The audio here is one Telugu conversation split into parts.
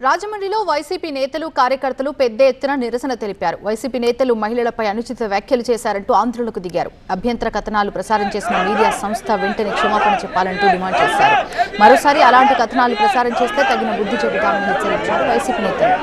రాజమండ్రిలో వైసీపీ నేతలు కార్యకర్తలు పెద్ద ఎత్తున నిరసన తెలిపారు. వైసీపీ నేతలు మహిళలపై అనుచిత వ్యాఖ్యలు చేశారంటూ ఆందోళనకు దిగారు. అభ్యంతర కథనాలు ప్రసారం చేసిన మీడియా సంస్థ వెంటనే క్షమాపణ చెప్పాలంటూ డిమాండ్ చేశారు. మరోసారి అలాంటి కథనాలు ప్రసారం చేస్తే తగిన బుద్ధి చెబుతామని హెచ్చరించారు వైసీపీ నేతలు.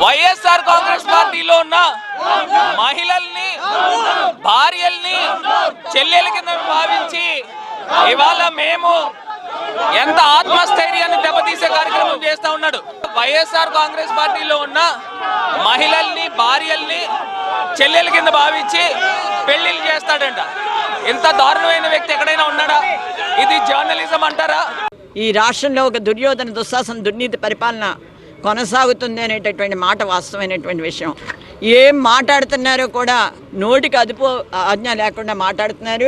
వైఎస్ఆర్ కాంగ్రెస్ పార్టీలో ఉన్న మహిళల్ని భార్యల్ని చెల్లెల కింద భావించి ఇవాళ మేము ఎంత ఆత్మస్థైర్యాన్ని దెబ్బతీసే కార్యక్రమం చేస్తా ఉన్నాడు. వైఎస్ఆర్ కాంగ్రెస్ పార్టీలో ఉన్న మహిళల్ని భార్యల్ని చెల్లెల కింద భావించి పెళ్లిళ్ళు చేస్తాడంట. ఇంత దారుణమైన వ్యక్తి ఎక్కడైనా ఉన్నాడా? ఇది జర్నలిజం అంటారా? ఈ రాష్ట్రంలో ఒక దుర్యోధన దుశ్శాసన దుర్నీతి పరిపాలన కొనసాగుతుంది అనేటటువంటి మాట వాస్తవమైనటువంటి విషయం. ఏం మాట్లాడుతున్నారో కూడా నోటికి అదుపు ఆజ్ఞ లేకుండా మాట్లాడుతున్నారు.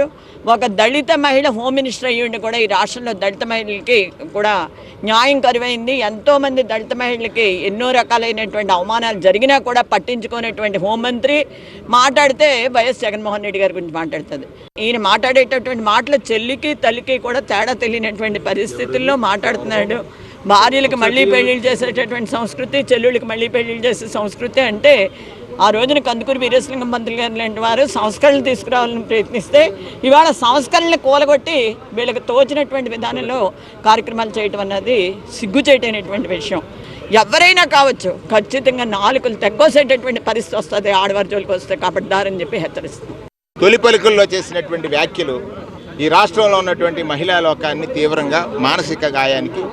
ఒక దళిత మహిళ హోమ్ మినిస్టర్ అయ్యిండి కూడా ఈ రాష్ట్రంలో దళిత మహిళలకి కూడా న్యాయం కరువైంది. ఎంతోమంది దళిత మహిళలకి ఎన్నో రకాలైనటువంటి అవమానాలు జరిగినా కూడా పట్టించుకునేటువంటి హోంమంత్రి మాట్లాడితే వైఎస్ జగన్మోహన్ రెడ్డి గారి గురించి మాట్లాడుతుంది. ఈయన మాట్లాడేటటువంటి మాటలు చెల్లికి తల్లికి కూడా తేడా తెలియనటువంటి పరిస్థితుల్లో మాట్లాడుతున్నాడు. భార్యలకు మళ్ళీ పెళ్లిళ్ళు చేసేటటువంటి సంస్కృతి, చెల్లుళ్ళకి మళ్ళీ పెళ్లిళ్ళు చేసే సంస్కృతి అంటే ఆ రోజున కందుకూరి వీరేశలింగం మంత్రి గారు లాంటి వారు సంస్కరణలు తీసుకురావాలని ప్రయత్నిస్తే ఇవాళ సంస్కరణలు కూలగొట్టి వీళ్ళకి తోచినటువంటి విధానంలో కార్యక్రమాలు చేయటం అన్నది సిగ్గుచేటైనటువంటి విషయం. ఎవరైనా కావచ్చు, ఖచ్చితంగా నాలుకలు తెగ్గోసేటటువంటి పరిస్థితి వస్తుంది ఆడవారి జోలికి వస్తే. కాబట్టి చెప్పి హెచ్చరిస్తుంది. తొలి పలుకుల్లో చేసినటువంటి వ్యాఖ్యలు ఈ రాష్ట్రంలో ఉన్నటువంటి మహిళా లోకాన్ని తీవ్రంగా మానసిక గాయానికి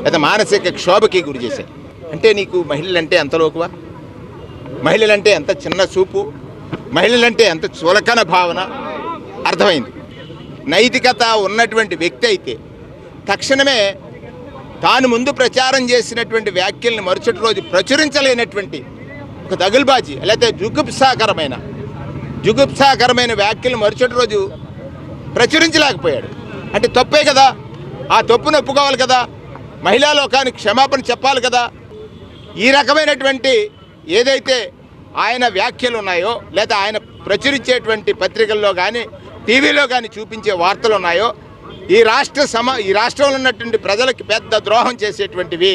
లేదా మానసిక క్షోభకి గురి చేశాయి. అంటే నీకు మహిళలంటే ఎంత లోకువా, మహిళలంటే ఎంత చిన్న చూపు, మహిళలంటే ఎంత చులకన భావన అర్థమైంది. నైతికత ఉన్నటువంటి వ్యక్తి అయితే తక్షణమే తాను ముందు ప్రచారం చేసినటువంటి వ్యాఖ్యల్ని మరుసటి రోజు ప్రచురించలేనటువంటి ఒక దగులుబాజీ లేకపోతే జుగుప్సాకరమైన వ్యాఖ్యలు మరుసటి రోజు ప్రచురించలేకపోయాడు. అంటే తప్పే కదా, ఆ తప్పును ఒప్పుకోవాలి కదా, మహిళా లోకానికి క్షమాపణ చెప్పాలి కదా. ఈ రకమైనటువంటి ఏదైతే ఆయన వ్యాఖ్యలు ఉన్నాయో లేదా ఆయన ప్రచురించేటువంటి పత్రికల్లో కానీ టీవీలో కానీ చూపించే వార్తలు ఉన్నాయో ఈ రాష్ట్రంలో ఉన్నటువంటి ప్రజలకి పెద్ద ద్రోహం చేసేటువంటివి.